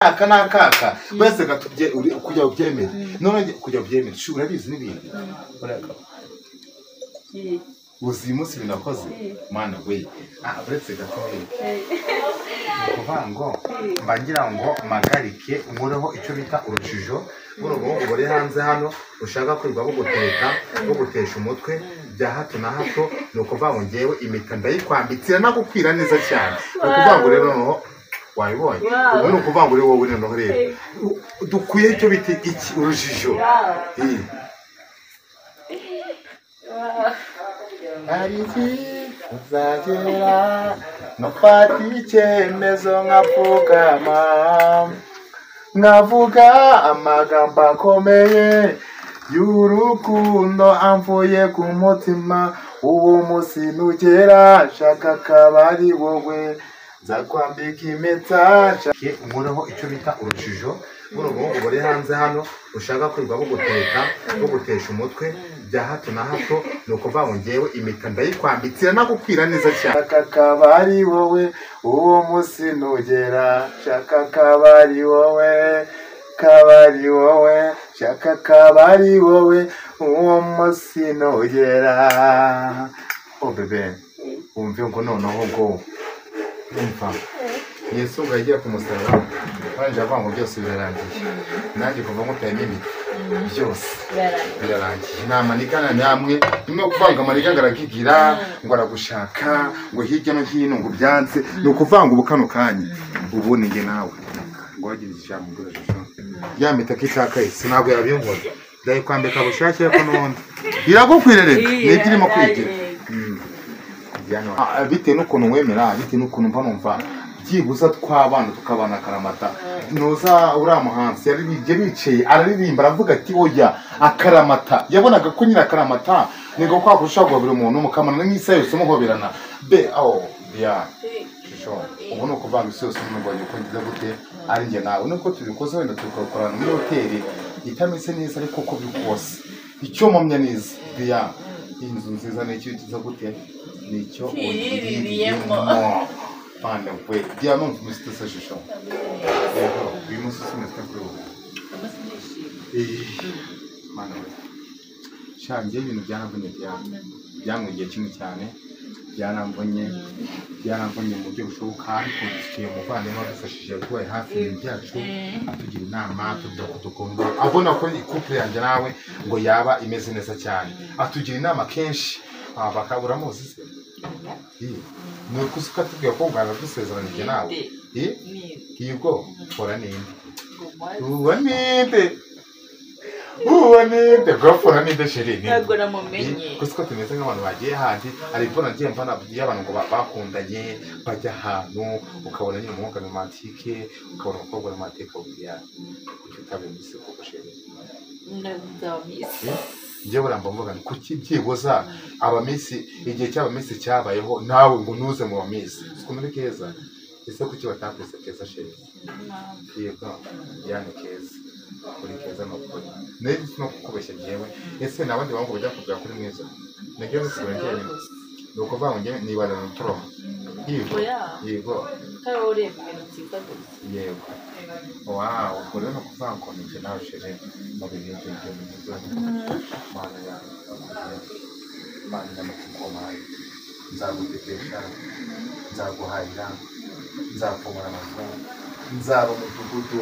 aka nakaka bese gatubye kujya ubyemera none kujya ubyemera urabizi n'ibindi uzi umunsi binakoze mana we uretse gatoya kuvango mbangira ngo magarike umureho icyo bita urujijo n'urugo ubore hanze hano ushaka kwirwa buguteka bugutesha umutwe bya hato na hato nukuva ngo ngewe imita ndayikwambitsira nagukwira neza cyane nukuva ngo rero no wayibonye ubu nukuva ngo uri wowe no rero dukuye icyo bita iki urujijo Ariki uzagera nafata icyemezo nkavuga amagambo akomeye y'urukundo amvuye ku mutima uwo munsi nugera shaka akaba ari wowe nzakwambika impeta umureho icyo bita urujijo n'urugo ubore hanze hano ushaka kwirwa buguteka bugutesha umutwe bya hato na hato nukuva ngo ngewe imita ndayikwambitsira nagukwira neza cyane shaka akaba ari wowe uwo munsi nugera shaka akaba ari wowe shaka akaba ari wowe uwo munsi nugera bebe wumve ngo noneho ngo umva Yesu ngo yagiye kumusaraba kandi avuga ngo byose birarangiye nanjye kuva ngo tayimini byose birarangiye nta manikana namwe nimwe kuvanga amanika ngarakigira ngo aragushaka ngo hirya no hino ngo byanze no kuvanga ubukano kanya ubu ni nge nawe ngo wagira ijambo ngurajisho yamita kitaka sinabwo yabinkora ndaye kwambika bushake ko none iragukwirere n'igirimo kwigira bitewe n'ukuntu wemera bitewe n'ukuntu mva numva byibuza twabana tukabana akaramata noza uriya muhanzi yaribije bicaye araririmba aravuga ati oya akaramata yabonaga ko nyira akaramata nigo kwakurusha ngo buri muntu mukamana n'isa yose muhoberana be ya ubu nuko vanga isi yose umuntu ngo yuko ngize gute ari nge nawe nuko tubikoze wenda tukakorana muri hoteli itameze neza ariko ko bikose icyo mpamya neza ya inzu nziza n'icyo kiza gute nicyo uririyemo Pana we dia non come sta session vimos isso nesta prova mana we shange ibintu byanavunye byangiye kimwe cyane byanambonye mu buryo bushoboka ariko tukiye muvandimwe adufashije rwaye hafi y'ibyacu atugira inama tudakudukongo abona ko couple yanjye nawe ngo yaba imeze neza cyane atugira inama kenshi bakabura muzi nuko usuka tubwiye ko ngana dusezeranyije nawe yego fora ninde uwaninde gofora ninde sherini ntabwo namumenye kuko tumeze nk'abantu bagiye handi ariko nagiye mvana y'abantu ngo bakundanye bajya ahantu ukabona nyine umuhungu romantike ukabona umukobwa romantike ubwiya kutabe misi kuko sherini ndazamisi njye buramba mvuga kuki byibuza abamisi igihe cy'abamisi cyabayeho nawe ngo nuze mu bamisi sikumuri keza ese kuki batakwise keza sherini yego yani keza kuri keza no kuri nari no kukubeshya jewe ese nabandi bango bajya kugira kuri mwiza nege n'isubira njye nuko vango njye nibara no tro yego kare mu nziza yego wow kuri no kuvango njye nawe sherini mu bintu byo mana ya mana y'amakukomai nzagutekesha nzaguhahira nzapfumura amazu nzaba umudugudu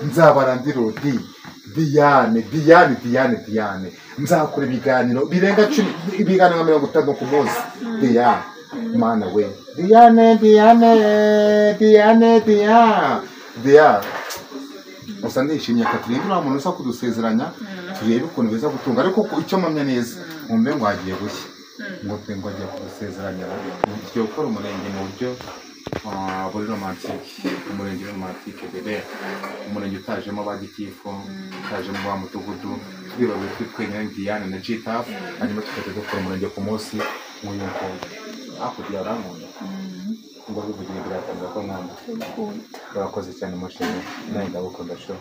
nzabarandirodi Diane nzakora ibiganiro birenga 50 ku munsi Diane mana we Diane usa ndishimye Catherine nta muntu usa kudusezeranya turebe ukuntu biza gutunga ariko icyo mpamya neza umbe ngo agiye gushya ngo agiye kudusezeranya ugiye gukora umurenge mu buryo buri romantike umurenge romantike bebe umurenge utajemo abagitifu utajemo ba mudugudu turiba twenyine Diane na Gitaf hanyuma tukajya dukora umurenge ku munsi nk'uyu mukobwa hakurya arankunda ngo bivugira biratangira ko nkunda urakoze cyane mushimye nawe ndagukunda sho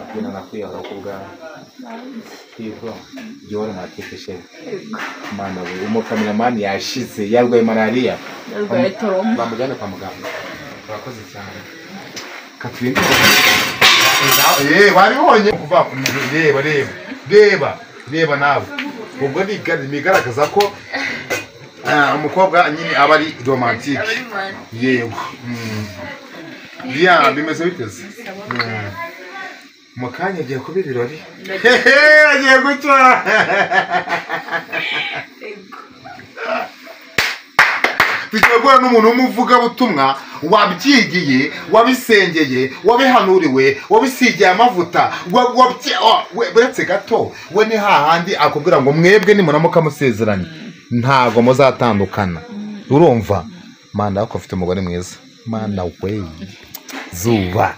abwira nakwiyahura ku bwawe yego jyewe romantike shehe mana we umukameramani yashize yarwaye malariya bamujyane kwa muganga urakoze cyane Katurinde baribonye kuva reba nawe ubwo bigaragaza ko umukobwa nyine aba ari romantique yego bimeze biteze mu kanya agiye kuba ibirori agiye gucya tugiye n'umuntu w'umuvugabutumwa wabyigiye wabisengeye wabihanuriwe wabisigiye amavuta buretse gato we ni hahandi akubwira ngo mwebwe nimuramuka musezeranye ntago muzatandukana urumva mana ko ufite umugore mwiza mana we zuba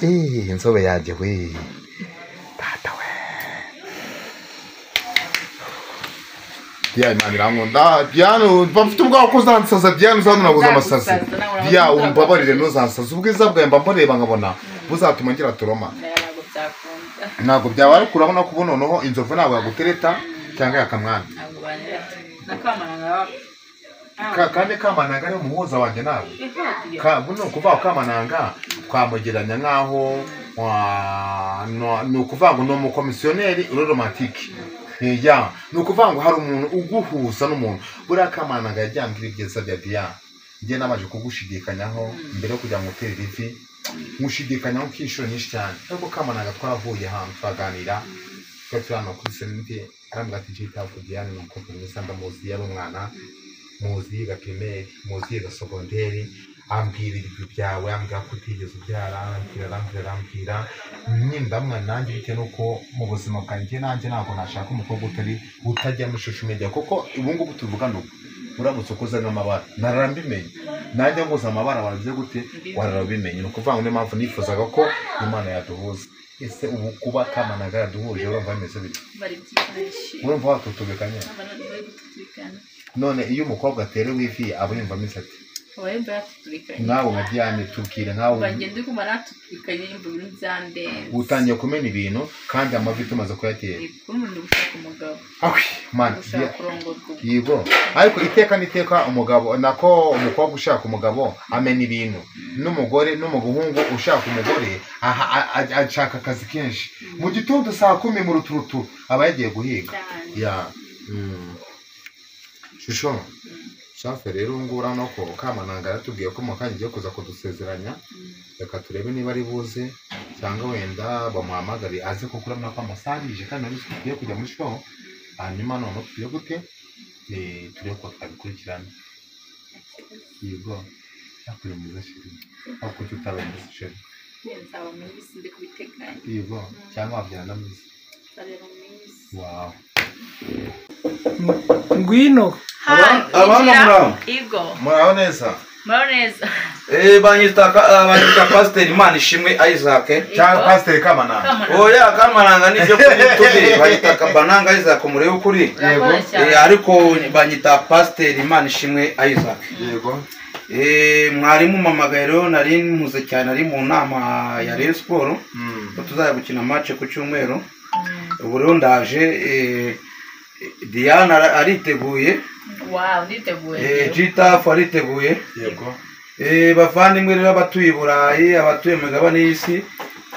inzobe yanjye we tata we Diane irangunda Diane bafite ubwabo ko uzansaza Diane uzanabuza amasazi Diane umbabarire ntuzansaza ubwiza bwawe mba mureba nkabona buzatuma ngira turoma ntabwo byaba ari kurabona ko noneho inzovu ntabwo yagutereta cyangwa yakamwana kandi kamananga ari umuhuza wanjye nawe buno kuva kamananga twamugeranya nkaho ni ukuvuga ngo ni umukomisiyoneri uri romantique ni ukuvuga ngo hari umuntu uguhuza n'umuntu buriya kamananga yajyambwira ibyiza bya Diane njye namaje kugushidikanyaho mbere yo kujya mu hoteli ivi mushidikanyaho k'inshuro nyinshi cyane ariko kamananga twavuye ahantu turaganira turi hano kuri senite arambwira ati njye itavuga Diane ni umukobwa mwiza ndamuzi yari umwana muzi yiga primaire muzi yiga secondaire ambwira ibyo byawe ambwira ko utigeze ubyara arambwira nyindamwa nanjye bitewe nuko mu buzima bwanjye nanjye ntabwo nashaka umukobwa utajya mu social media kuko ubu ngubu tuvuga nuko uramutse ukoze n'amabara nararambimenye nanjye nguze amabara warabize gute wararabimenye ni ukuvuga ngo niyo mpamvu nifuzaga ko Imana yaduhuza ese ubu kuba kamananga yaduhuje urumva bimeze bite urumva watutubikanye none iyo umukobwa aterewe ivi aba yumva ameze ati nawe nka Diane tubwire nkawe utangiye kumena ibintu kandi amavi tumaze kuyatera yego ariko iteka umugabo nako umukobwa ushaka umugabo amena ibintu n'umuhungu ushaka umugore ashaka akazi kenshi mu gitondo saa 10 mu ruturutu aba yagiye guhiga shusho shafe rero ngura no ko kamananga yatubwiye ko mukanye giye kuza kudusezeranya reka turebe niba ari buze cyangwa wenda bamuhamagari aze ko kuramya ko amasarije kandi ari tugiye kujya muri show hanyuma none tugiye gute turiye ko twabikurikirana yego yakuri muze shiri ako tutabaye shiri nzaba muri sinde kubiteganya yego cyangwa wabyana muze wow ngwino abana muraho neza banyita Pastor Imana ishimwe Isaac cyangwa Pastor Kamananga oya Kamananga nibyo kuri YouTube banyita Kamananga Isaac murebe ukuri yego ariko banyita Pastor Imana ishimwe Isaac yego mwarimu mamagaro nari muze cyane ari mu nama ya Rayon Sport tuzajya gukina match ku cyumweru ubu rero ndaje Diane ariteguye nditeguye Gitafu ariteguye yego bavandimwe rero abatuye Burayi abatuye mu migabane y'isi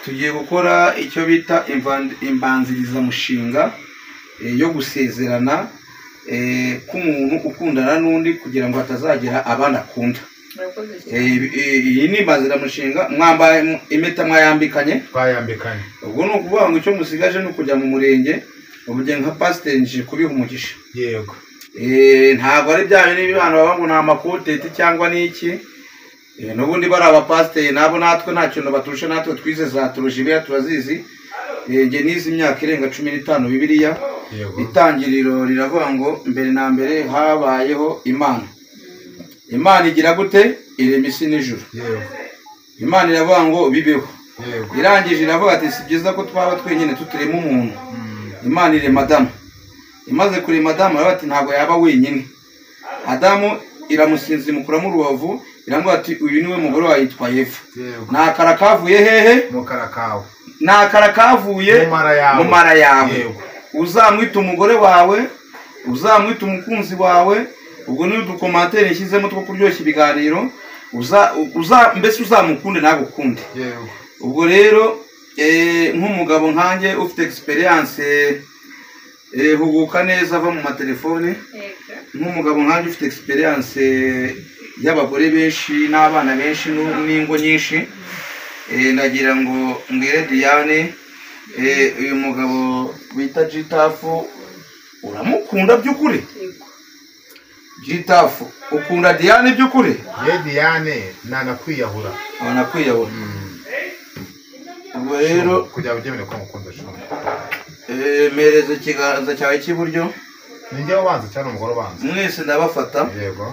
tugiye gukora icyo bita imbanziriza mushinga yo gusezerana k'umuntu ukundana n'undi kugira ngo atazagera abandi akunda iyi ni imbanziriza mushinga mwambaye impeta mwayambikanye twayambikanye ubwo ni ukuvuga ngo icyo musigaje ni ukujya mu murenge ubujye nka pasiteri nje kubiha umugisha yego ntabwo ari bya bintu abantu baba ngo ni amakoteti cyangwa n'iki n'ubundi bari abapasiteri nabo natwe nta kintu baturusha natwe twize za turujibiya turazizi njye nize imyaka irenga 15 Bibiliya itangiriro riravuga ngo mbere na mbere habayeho Imana igira gute irema isi n'ijuru Imana iravuga ngo bibeho irangije iravuga ati si byiza ko twaba twenyine tuturema umuntu Imana irema Adamu imaze kurema Adamu aravuga ati ntabwo yaba wenyine Adamu iramusinzi mukuramo urubavu iramubwira ati uyu niwe mugore wa yitwa Eva nakara kavuye hehe mukarakawe nakara kavuye mu mara yawe uzamwita umugore wawe uzamwita umukunzi wawe ubwo ni udukomantere nshyizemo two kuryoshya ibiganiro mbese uzamukunde nagukunde. yego ubwo rero nk'umugabo nkanjye ufite experience huguka neza ava mu matelefone, nk'umugabo nkanjye ufite experience y'abagore benshi n'abana benshi n'ingo nyinshi, ndagira ngo mbwire Diane uyu mugabo bita Gitafu uramukunda by'ukuri? Gitafu ukunda Diane by'ukuri? ye Diane nanakwiyahura ubwo rero kugira ubyemere ko mukunda shoma mereza ikiganza cyawe cy'iburyo. ninjye wabanza cyane umugore ubanza mwese ndabafata. yego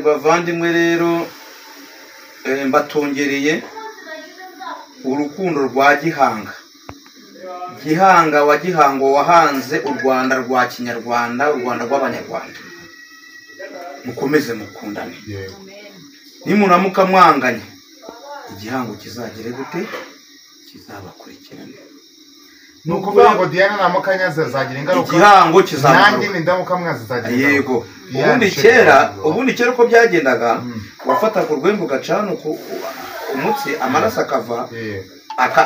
bavandimwe rero mbatongereye urukundo rwa Gihanga wa Gihango wahanze u Rwanda rwa Kinyarwanda, u Rwanda rw'Abanyarwanda. Mukomeze mukundane, nimuramuka mwanganye Igihango kizagere gute? Kizabakurikirana. nuko ngo Diane namukanyaza zagira ingaruka Igihango kizamuka nanjye nindamuka mwaza zagira yego. ubundi kera uko byagendaga wafata ku rwembo gacana umutsi amaraso akava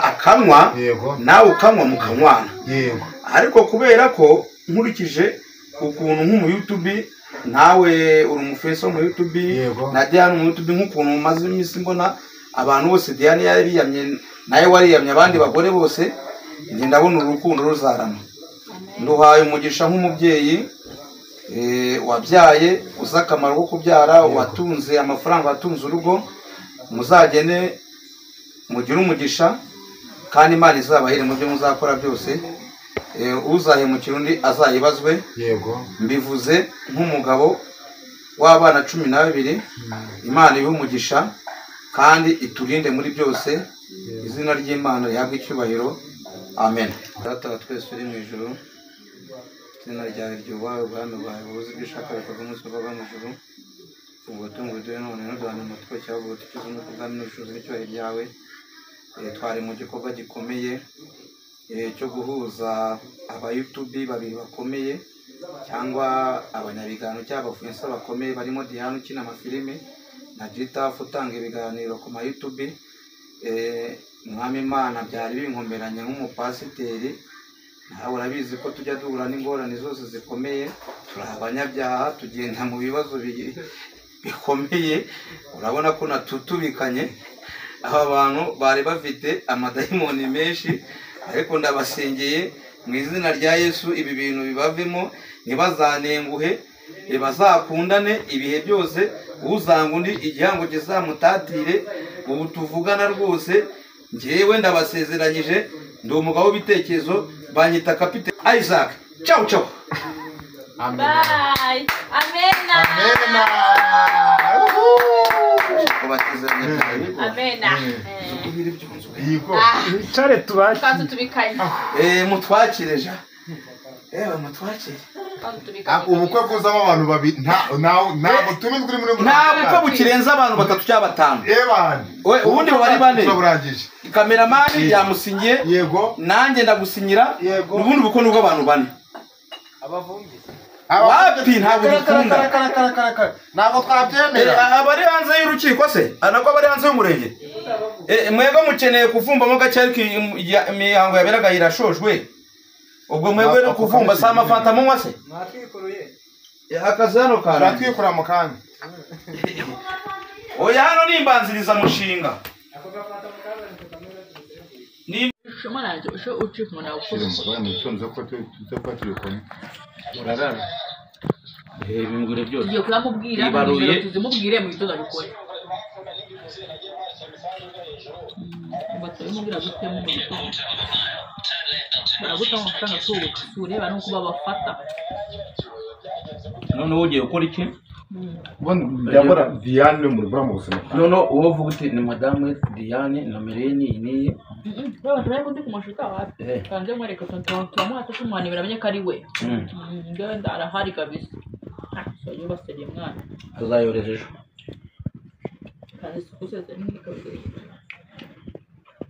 akanywa nawe ukanywa mukanywana. ariko kubera ko nkurikije ukuntu nk'umu YouTube nawe uri umufeso mu YouTube na Diane mu YouTube, nk'ukuntu umaze iminsi mbona abantu bose Diane yari yiyamye nawe wariyamye abandi bagore bose, njye ndabona urukundo ruzarama. nduhaye umugisha nk'umubyeyi wabyaye uzi akamaro ko kubyara, watunze amafaranga, watunze urugo, muzagene mugire umugisha kandi Imana izabahire mu byo muzakora byose. uzahemukira undi azayibazwe. mbivuze nk'umugabo w'abana 12, Imana ibe umugisha kandi iturinde muri byose. izina ry'Imana rihabwe icyubahiro, amen. Data wa twese uri mu ijuru, izina ryawe ryubahwe, ubwami bwawe buze ibyo ushaka bikorwa umunsi uva mu ijuru. ubutungo duhe none n'uduhane mu twese cyangwa utukize no kubwami n'ubushobozi n'icyubahiro ryawe. twari mu gikorwa gikomeye cyo guhuza aba YouTube babiri bakomeye cyangwa abanyabiganiro cyangwa abafuensa bakomeye barimo Diane ukina amafilime na Gitafu utanga ibiganiro ku ma YouTube. Mwami Imana byari binkomeranye nk'umupasiteri, nawe urabizi ko tujya duhura n'ingorane zose zikomeye, turi abanyabyaha, tugenda mu bibazo bikomeye, urabona ko natutubikanye. aba bantu bari bafite amadayimoni menshi, ariko ndabasengeye mu izina rya Yesu ibi bintu bibavemo, ntibazanenguhe, bazakundane ibihe byose. uzanga undi Igihango kizamutatire. ubu tuvugana rwose njyewe ndabasezeranyije, ndi umugabo w'ibitekerezo, banyita Kapiteni Isaac. ciao ciao. Amen. Bye. Amen. Amen. Wicare tubake. Mutwakireja. Mutwakire. ubukwe kuzamo abantu babiri ntabwo tumi kuri muri nta bukwe bukirenza abantu 3 cyangwa 5. ubundi bari bane. Kameramani yamusinyiye, yego, nanjye ndagusinyira, ubundi bukwe nubwo abantu bane. wapi ntabwo dukunda, ntabwo twabyemera. abari hanze y'urukiko se anako abari hanze y'umurenge, mwebwe mukeneye kuvumbamo gake, ariko imihango yaberaga irashojwe. ubwo mwebwe no kuvumba sa amafanta munywa se mwatwikuruye akazano kana twatwikura mu kanya. oya hano nimbanziriza mushinga ni shumanaje usho uci kumona ukuzo nitonze ko turi urarara bingure byose tugiye kuramubwira tuzimubwire mu gitondo gikora batayimubwira gutema mu gitondo baraguta amafaranga tureba nuko babafata. none ugiye gukora iki? ndabora Diane muri bwa mu buzima. none uwo vuga uti ni madame Diane nomero ye ni baba turimo ndi kumushuka wapi kandi mwereka twamuhata tumwana biramenye ko ari we ngewe ndarahari kabisa. so yubaseye mwana tuzayoreza ejo kandi sukuseze ni kabisa.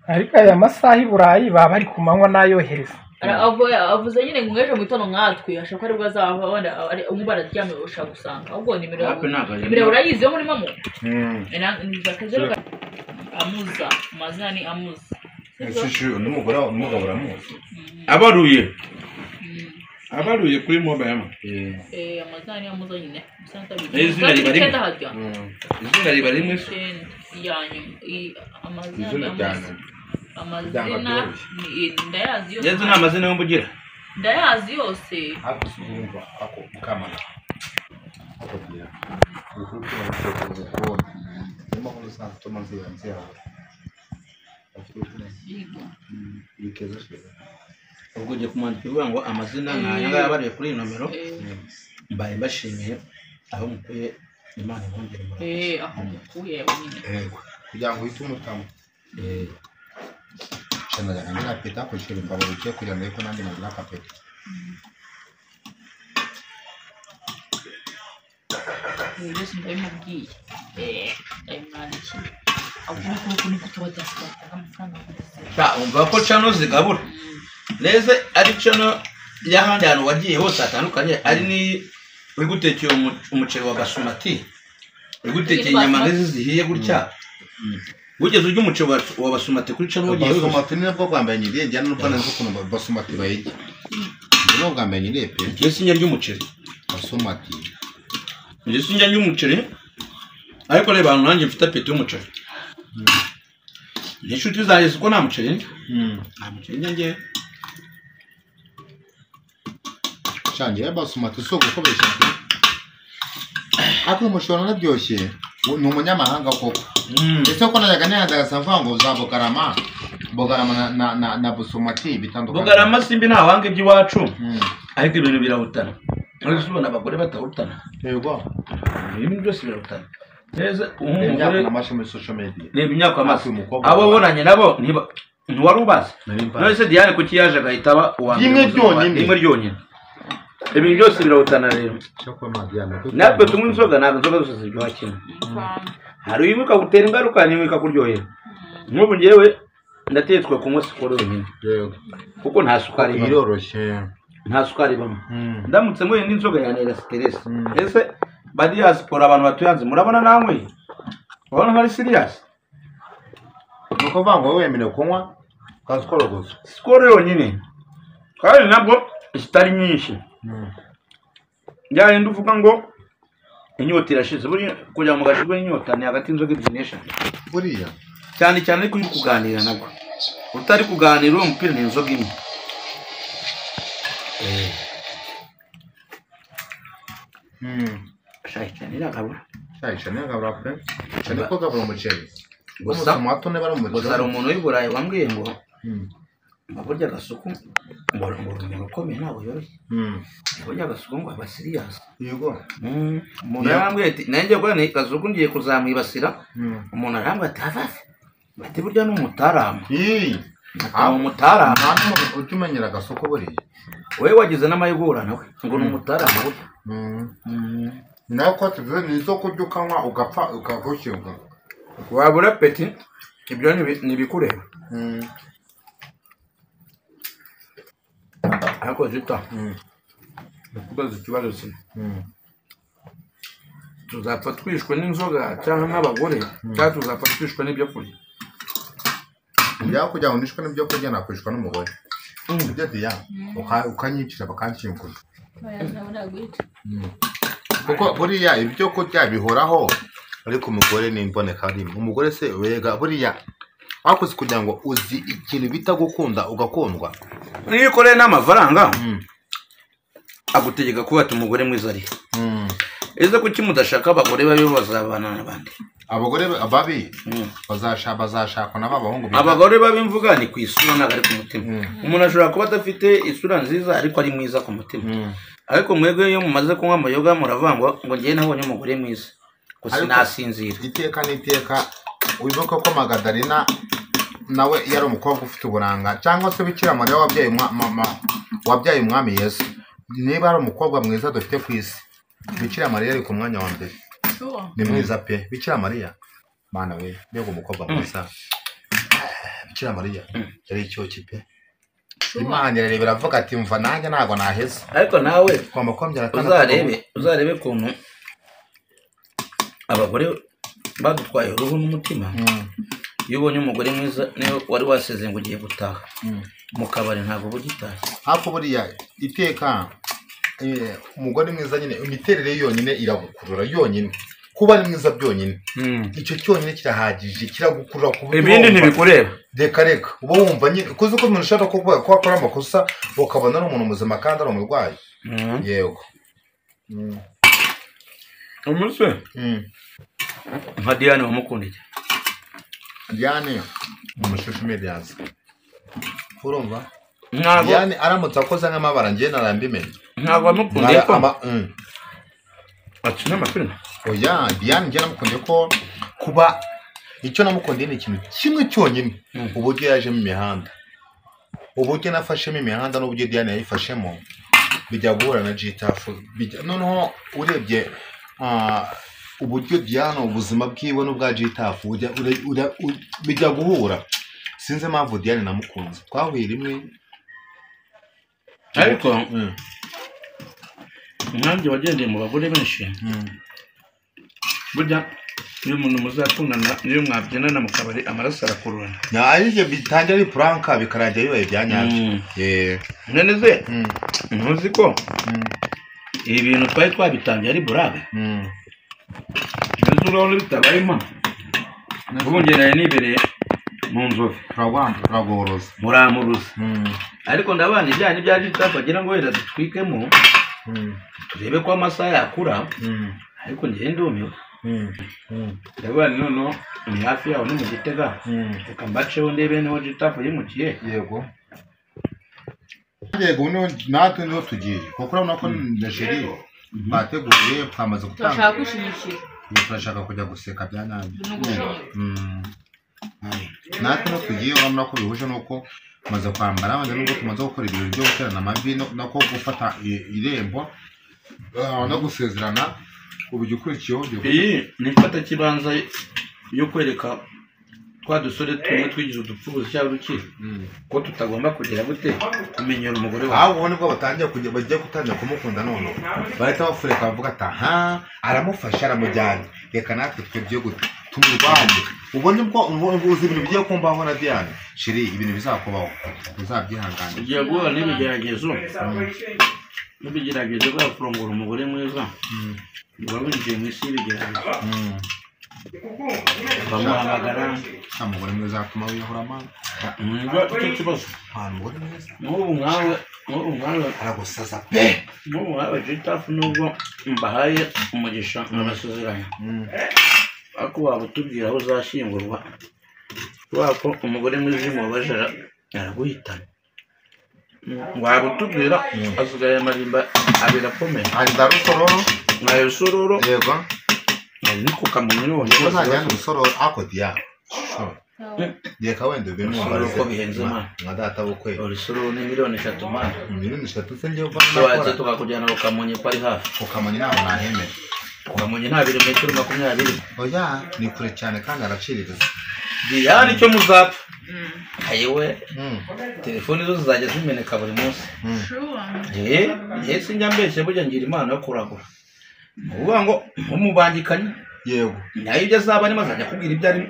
ariko aya masaha i Burayi baba bari ku manywa nayohereza. avuze nyine ngo mweje mu gitondo nkatwe ashaka ari bwo azaba wenda umwe bararyamye ushaka gusanga ahubwo nimero urayizi yo muri mamo amuza amazina ni amuza n'umugabo uramuzi abaruye kuri mobile ama amazina ni amuza nyine izina riba rimwe amazina ndayazi yose yezu n'amazina y'umbugira ndayazi yose akusumva ako mukamana ako bya uhutu n'uko ndimo kuza tumaze yanze yawe bikeza shira ubwo je kumwandikira ngo amazina nanga yabariye kuri nomero mbaye mbashimiye aho mukuye Imana nkongere mu aho mukuye nyine kugira ngo uhite umutamo chana ya nina peta ko shiri mbabo uke kugira ngo iko nandi mazina kapeta Yesu ndabimubwiye ndabimwandikiye ahubwo kuko ni kutuba cyasibata amafaranga umva ko chano zigabura neze ari chano y'ahandi hantu wagiye hose atandukanye ari ni uri gutekera umuceri wa basmati uri gutekera inyama n'izi zihiye gutya ugeze urya umuceri wa basmati kuri chano wagiye basmati ni bwo kwambaye nyiriye njyana n'uko nanze ukuntu basmati bayige no kwambaye nyiriye pe Yesu nyarya umuceri basmati Yesu nyarya umuceri ariko reba abantu nanjye mfite apeti y'umuceri nishuti za Yesu ko nta muceri nta muceri njye Change basmati so gukobesha ako mushora nabyoshye ni umunyamahanga koko ese ko nayaga nyanza gasamva ngo uzabogarama na basmati bitandukanye bogarama simbi nta wange by'iwacu ariko ibintu birahutana ariko subona abagore batahutana yego ibintu byose birahutana neza umugore n'amashami social media reba imyaka amaso abo bonanye nabo ntiwari ubazi none Diane kuki yaje agahitaba rimwe ryonyine ibintu byose birahutana rero natwe tunywa inzoga ntabwo inzoga zose ziryoha kimwe hari uyimwe ikagutera ingaruka n'imwe ikakuryohera nk'ubu njyewe ndatetswe kunywa sikoro yonyine kuko nta sukari ibamo biroroshye nta sukari ibamo ndamutse nkwe n'inzoga yanera stress ese badi ya siporo abantu batuyanze murabona namwe ubona nkari serious nuko vango wemene kunywa ka sikoro gusa sikoro yonyine kandi nabwo itari nyinshi njyaye nduvuga ngo inyota irashize buri kujya mu gashirwe inyota ni hagati inzoga ebyiri buriya cyane cyane ariko uri kuganira nabwo utari kuganira uwo mupira ni inzoga imwe shayi cyane iragabura pe cyane ko gabura umuceri gusa tomato ne bari mu gusa hari umuntu w'i Burayi wambwiye ngo burya agasuku ngo umuntu ukomeye ntabwo yoroshye burya agasuku ngo aba serious yego umuntu yarambwiye ati nanjye ngo ni agasuku ngiye kuzamwibasira umuntu arambwiye ati hafi bati burya ni umutarama umutarama nta n'umuntu ujya umenyera agasuku buriya wowe wagize n'amayigura nawe ngo ni umutarama burya nawe ko tuvuze ni izo kurya ukanywa ugapfa ukagushyirwa wabura peti ibyo ntibikureba ariko zita kubaza ikibazo kimwe tuzapfa twishwe n'inzoga cyangwa n'abagore cyangwa tuzapfa twishwe n'ibyo kurya njya kugira ngo nishwe n'ibyo kurya nakwishwa n'umugore ibyo diya ukanyicira bakanshyingura kuko buriya ibyo kurya bihoraho ariko umugore ni imboneka rimwe umugore se wega buriya wakoze kugira ngo uzi ikintu bita gukunda ugakundwa niyo ukoreye n'amafaranga agutegeka kuba ati umugore mwiza ari ese kuki mudashaka abagore babi bazabana n'abandi abagore babi bazashakwa n'abahungu abagore babi mvuga ni ku isura ntabwo ari ku mutima umuntu ashobora kuba adafite isura nziza ariko ari mwiza ku mutima ariko mwebwe iyo mumaze kunywa amayoga muravangwa ngo ngewe nabonye umugore mwiza gusa nasinzira iteka n'iteka wibuka ko Magadarina nawe yari umukobwa ufite uburanga cyangwa se Bikira Mariya wabyaye umwami Yesu niba ari umukobwa mwiza dufite ku isi Bikira Mariya ari ku mwanya wa mbere ni mwiza pe Bikira Mariya mana we mbega umukobwa mwiza Bikira Mariya yari icyoki pe Imana irarebera avuga ati mva nanjye ntago naheze ariko nawe kwamba kwambyara uzarebe kuntu abagore badutwaye uruhu n'umutima iyo ubonye umugore mwiza niyo wari waseze ngo ugiye gutaha mu kabari ntabwo bugitaye hapo buriya iteka umugore mwiza nyine imiterere yonyine iragukurura yonyine kuba ari mwiza byonyine icyo cyonyine kirahagije kiragukurura ku buryo ibindi ntibikureba reka uba wumva nyine kuzi ko umuntu ushaka ko akora amakosa ukabona n'umuntu muzima kandi ari umurwayi yego umusore nka Diane wamukundiye Diane umushushu medias urumva ntabwo Diane aramutse akoze nk'amabara njye narambimenye ntabwo wamukundiye ko akina amafilime oya Diane njye namukundiye ko kuba icyo namukundiye ni ikintu kimwe cyonyine uburyo yajemo imihanda uburyo nafashemo imihanda n'uburyo Diane yayifashemo bijya guhura na Gitafu noneho urebye uburyo Diane ubuzima bwiwe n'ubwa Gitafu bijya guhura sinzi impamvu Diane namukunze twahuye rimwe ariko nkanjye wagendeye mu bagore benshi burya iyo umuntu muzakundana niyo mwabyinana mu kabari amaraso arakururana ariko bitangira ari puranka bikarangira bibaye bya nyabyo none se ntuzi ko ibi bintu twari twabitangiye ari burabe nzi urabona bitabayemo ubu ngereye nibereye mu nzovu turagoroza muramuruza ariko ndabana ibyanyu bya Gitafu agira ngo wenda dutwikemo turebe ko amasaha yakura ariko njye ndumiwe ndabana noneho ni hafi yaho ni mu Gitega reka mbaceho ndebe niho Gitafu yimukiye yego natwe niho tugiye kuko urabona ko na Sheri bateguye twamaze gutanga turashaka kwishimishira turashaka kujya guseka bya nyabyo natwe no tugiye urabona ko bihuje nuko tumaze kwambara abandi nubwo tumaze gukora ibirori byo guterana amavi nako gufata irembo no gusezerana uburyo ukurikiyeho iyi ni ifata kibanza yo kwereka twa dusore tumwe twigize udupfubuzi cyangwa urukiko ko tutagomba kugira gute kumenyera umugore wawe aho ubone ko bagiye gutangira kumukunda none bahita bafureka bavuga ati aha aramufasha aramujyanye reka natwe twebye gute tumurwanye ubonye ubwo uzi ibintu bigiye kumbaho na Diane Sheri ibintu bizakubaho uzabyihangana ugiye guhura n'ibigeragezo bwa kurongora umugore mwiza uba winjiye mu isi y'ibigeragezo bamuhamagara umugore mwiza atuma wihura amana icyo kibazo umugore mwiza n'ubu nkawe aragusaza pe n'ubu nkawe Gitafu nubwo mbahaye umugisha n'abasezeranya ariko waba utubwira aho uzashyingurwa kubera ko umugore mwiza mubabaje araguhitana waba utubwira asigaye amarimba abiri akomeye hari za rusororo nka rusororo yego ni ku Kamonyi niho niba uzajyana rusororo ako Diane reka wenda ube rusororo ko bihenze mana nka data bukwe rusororo ni miliyoni 3 mana miliyoni 3 se ngiye tuwaje tukakujyana ku Kamonyi ko ari hafi ku Kamonyi ntabwo nahemera ku Kamonyi nta birometero 20 oya ni kure cyane kandi araciriritse Diane icyo muzapfa ayewe telefoni zo zizajya zimeneka buri munsi sinjya mbeshye burya ngira impano yo kuragura uvuga ngo umubangikanye yego nayo ibyo azaba arimo azajya akubwira ibyo arimo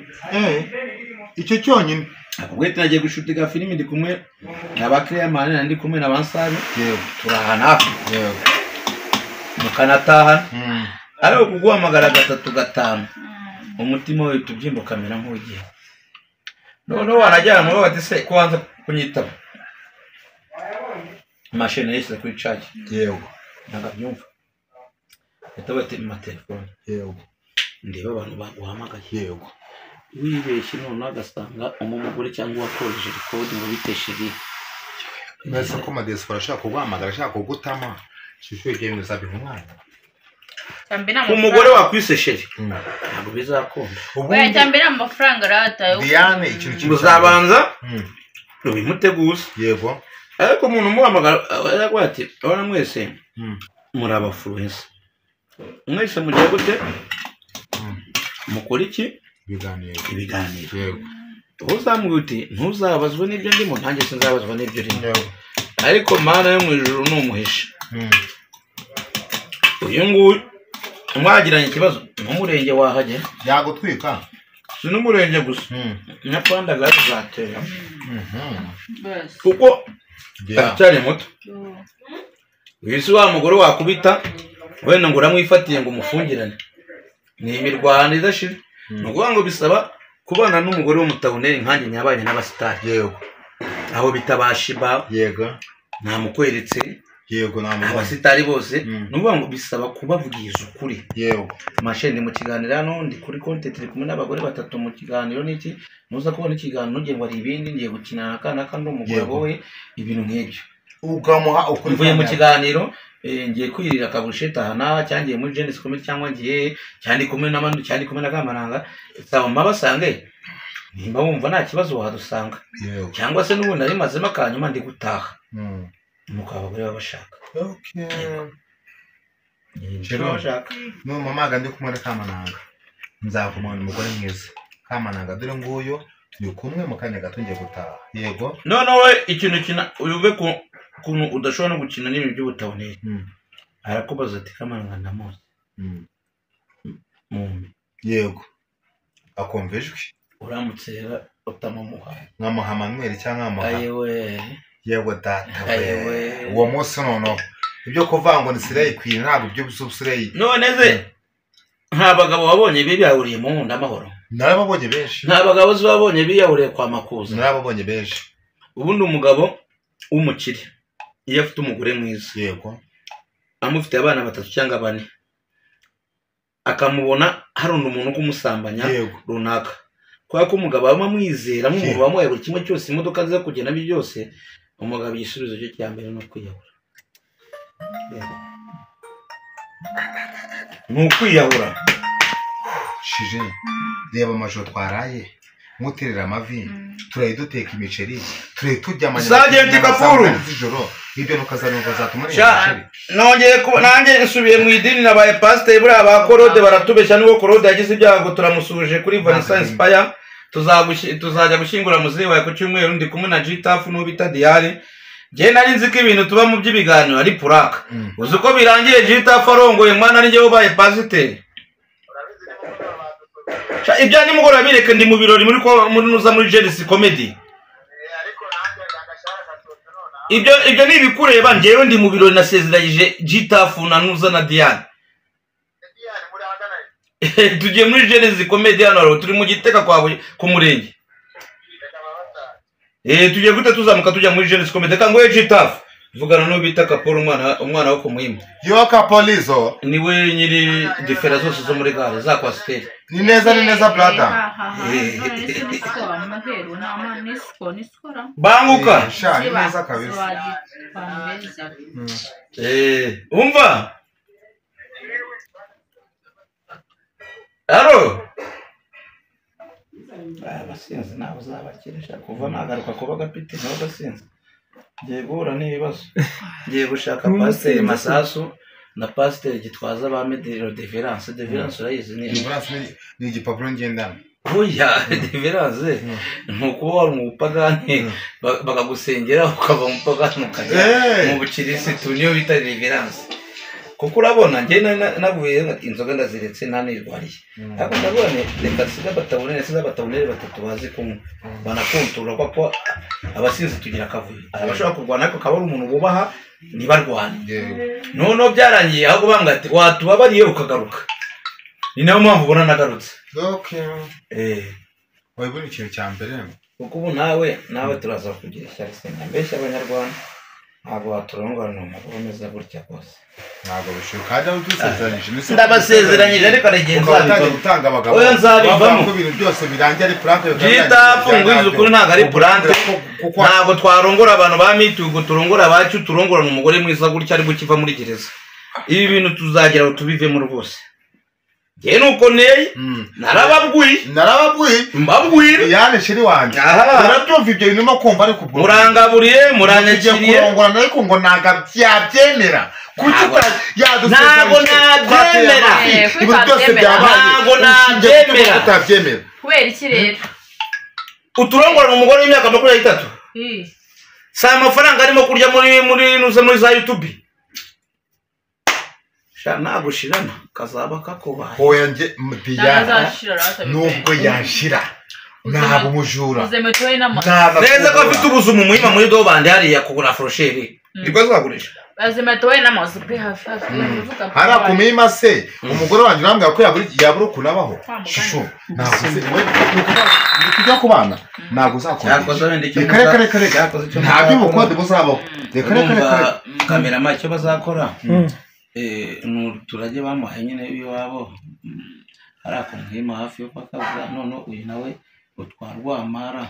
icyo cyonyine akubwira ati nagiye gushutinga filimi ndi kumwe n'abakiriya mani ndi kumwe na Bansari yego turahana hafi yego mukanatahana ariko kuguhamagara 3-5 umutima we tubyimba kamera nk'ugiye noneho wanajyana mu bati se kubanza kunyitaba mashine yise kuri charge yego nagabyumva etabate mu telefone yego ndeba abantu baguhamagaye yego wibeshye none agasanga umugore cyangwa wakoresheje record ngo bitesheri nasa ko madesipora ashaka kuguhamagara ashaka kugutama shishuye ibintu zabi umwana umugore wakwisesheri ntabwo bizakunda oya cyambere amafaranga rata Diane ikintu uzabanza ubimuteguza yego ariko umuntu umuhamagara aravuga ati abana mwese muri abafluencer mwese mugiye gute mukora iki ibiganiro yego uzamubwira uti ntuzabazwe n'ibyo ndimo nanjye sinzabazwa n'ibyo urimo ariko Mana yo mu ijuru ni umuhisha uyu nguyu mwagiranye ikibazo n'umurenge wahagera yagutwika si n'umurenge gusa na Pandagari zatera kuko cyane muto wisi wa mugore wakubita wenda ngo uramwifatiye ngo umufungirane ni imirwano idashira ni ukuvuga ngo bisaba kubana n'umugore w'umutaboneri nkanjye nyabanye n'abasitari yego aho bitabashiba yego ntamukweretse yego abasitari bose ni ukuvuga ngo bisaba kubavugiza ukuri yego masheni mu kiganiro hano ndi kuri konti turi kumwe n'abagore 3 mu kiganiro n'iki nuza kubona ikiganiro ntugiye ngo ari ibindi ngiye gukina n'akana kandi umugabo we ibintu nk'ibyo ugamuha ukuri mvuye mu kiganiro ngiye kwirira kabusheta hana cyangiye muri Genesis Comedy cyangwa ngiye cyandi kumwe n'abandi cyandi kumwe na Kamaranga saba mabasange nimba wumva nta kibazo wadusanga cyangwa se n'ubundi ari mazima kanyuma ndi gutaha mukabagore babashaka bashaka no mama ndi kumwe na Kamaranga nzakumwana umugore mwiza Kamaranga dore nguyo turi kumwe mu kanya gato ngiye gutaha yego none we ikintu kina uyuve ku kuntu udashobora no gukina n'ibintu by'ubutaboneri arakubaza ati Kamaranga ndamuzi yego akumvijwe uramutse utamumuha nkamuha Manuel cyangwa nkamuha yewe data uwo munsi noneho ibyo kuvuga ngo ni Sirey Queen ntabwo ibyo Sirey none ze nta bagabo wabonye biyahuriye mu nkunda amahoro narababonye benshi nta bagabo babonye biyahuriye kwa Makuza narababonye benshi ubundi umugabo w'umukire iyo afite umugore mwiza yego amufite abana 3 cyangwa 4 akamubona hari umuntu kumusambanya runaka kwa ko umugabo amamwizera mu ngo bamuhaye buri kimwe cyose imodoka zo kugenda bi byose umugabo yisubizo cyo cyambere no kwiyahura n'ukwiyahura shije reba amajoro twaraye muterera amavi turaye duteka imiceri turaye tujya amanyama Sergeant Kapuru z'ijoro ibyo nukazana zatuma nongeye ko nanjye nsubiye mu idini nabaye pastor buri abakorode baratubeshya n'uko korode yagize ibyago turamusuje kuri Vanessa Inspire tuzajya gushingura muzehe wawe ku cyumweru ndi kumwe na Gitafu n'ubita Diari je nari nzi ko ibintu tuba mu by'ibiganiro ari puraka uzi ko birangiye Gitafu arongoye mwana ari nge ubaye pastor ibyo ni mugora bireke ndi mu birori muri nuza muri Genesis Comedy ibyo ni bikureba ngewe ndi mu birori nasezeranyije Gitafu na nuza na Diane tugiye muri Genesis Comedy hano turi mu Giteka kwawe ku murenge tugiye gute tuzamuka tujya muri Genesis Comedy kango Gitafu vugana no bita Kaporo umwana wo kumuhima yo Kapolizo niwe nyiri difera zose zo muri gare za kwasiteri ni neza brother banguka sha ni neza kabisa umva aro abasinzi nabo zabakirisha kuva nagaruka kuba gapite nabo basinzi ngiye guhura n'ibibazo ngiye gushaka pasiteri Masasu na pasiteri Gitwaza ba Medero Deverance urayizi ni igipapuro ngendana oya Deverance nuko wari umupagani bakagusengera ukava mu pagani ukajya mu bukirisitu niyo bita Deverance kuko urabona nge navuye inzoga ndaziretse nanirwariye ariko ndabone reka siga batabonere batatu bazi kumwe banakontora ko abasinzi tugira akavuyo abashaka kurwana ariko kabari umuntu bubaha nibarwane none byarangiye aho banga ati watubabariye ukagaruka ni nayo mpamvu ubona nagarutse wabona ikintu cya mbere kuko ubu nawe turaza kugira ishyari mbese abanyarwanda ntabwo waturongorana umugabo umeze gutya kose ntabwo bishoboka kandi aho dusezeranyije ndabasezeranyije ariko aragenza gutanga abagabo oya nzabivamo ko ibintu byose birangiye ari prank Gitafu ngwiza ukuri ntabwo ari prank ntabwo twarongora abantu ba mitugu turongora abacu turongorana umugore mwiza gutya ari gukiva muri gereza ibi bintu tuzageraho tubivemo rwose je nuko neye narababwiye mbabwire yane shiri wanje uratumva ibyo bintu no kumva ariko murangaburiye muranyakiriye kurongorana ariko ngo naga byabyemera kuki ntabwo nabyemera ibintu byose byabaye ntabwo nabyemera utabyemera kubera iki rero uturongora umugore w'imyaka 23 sa amafaranga arimo kurya muri za YouTube nagushirana kazaba kakubaye hoya nje mbiya nubwo yashira ntabwo mujura neza ko afite ubuzumu muhima muri do bande hariya kugura frosheri nibwo azagurisha bazimatowe n'amazu pe hafi hara kumima se umugore wanjye urambwira ko yabura ukunabaho shusho ntabwo se kujya kubana ntabwo uzakora reka ntabwo ubukode buzabaho reka kamera macyo bazakora turajye bamuhaye nyine iwabo harakumwima hafi yo kwakaza none uyu nawe utwarwa amara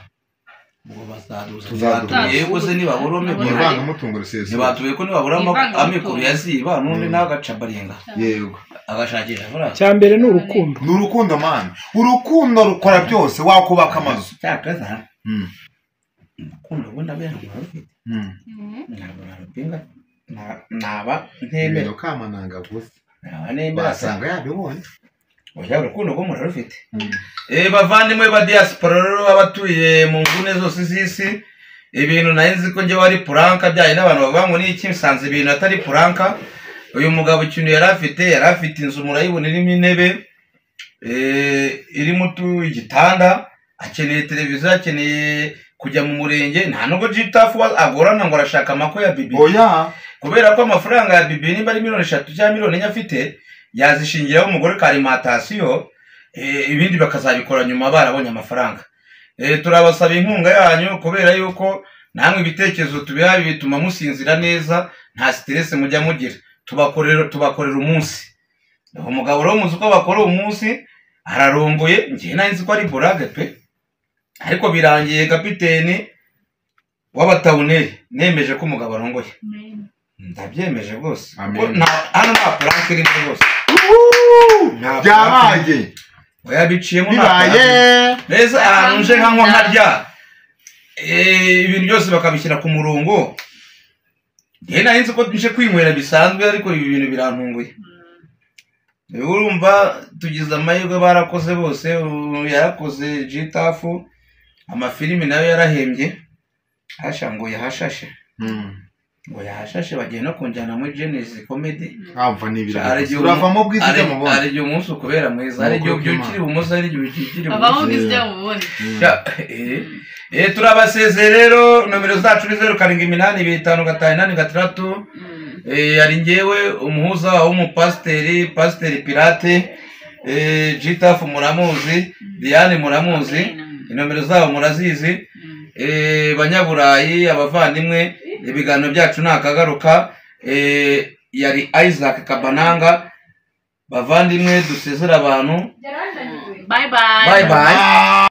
ngo bazaduza yego se niba burome bivanga mutungo rusese ntibatuye ko niba buramo amikuru yaziba none nawe agacabarenga yego agashakisha fara cyambere n'urukundo n'urukundo man urukundo rukora byose wakubaka amazu cyakaza urukundo ubona bene urufite ntabwo naba ntemera kamananga gusa basanga yabibonye oya urukundo rwo murarufite bavandimwe ba diaspora rero abatuye mu ngune zose z'isi ibintu nahinzi ko nje wari puranka byaye n'abantu bavuga ngo ni iki nsanze ibintu atari puranka uyu mugabo ikintu yari afite inzu murayibona irimo intebe irimo igitanda akeneye televiziyo akeneye kujya mu murenge nta nubwo jitafu agorana ngo arashaka amako ya bibi oya kubera ko amafaranga ya bibi nimba ari 3 cyangwa 4 enye afite yazishingiraho umugore ka alimentation ibindi bakazabikora nyuma barabonye amafaranga turabasaba inkunga yanyu kubera yuko namwe ibitekerezo tubiha bituma musinzira neza nta stress mujya mugira tubakorera umunsi umugabo rero muzi ko bakora umunsi ararongoye ngiye nahinzi ko ari burage pe ariko birangiye kapiteni w'abatawuneri nemeje ko umugabo arongoye ndabyemeje rwose hano nta puranke irimo rwose byabaye oya biciyemo bibaye neza ahantu nje nka nkarya ibintu byose bakabishyira ku murongo ngiye nahinzi ko nje kwinywera bisanzwe ariko ibi bintu birantunguye urumva tugize amahirwe barakoze bose yarakoze jitafu amafilimi nayo yarahembye ngo yahashashe ngo yahashashe bagiye no kunjyana muri Genesis comedy amva nibira uravamo bwizije mu bonde ari umunsi ukubera mwiza ari igihe byukiri umuze ari igihe byukiri abamo bwizije mu bonde turabaseze rero nomero zacu ni 07855586 ari ngewe umuhuza w'umupasiteri Pirate Jitafu muramuzi Diane muramuzi inomero zabo murazizi banyaburayi abavandimwe ibiganiro byacu nakagaruka yari Isaac Kabananga bavandimwe dusezera abantu bye bye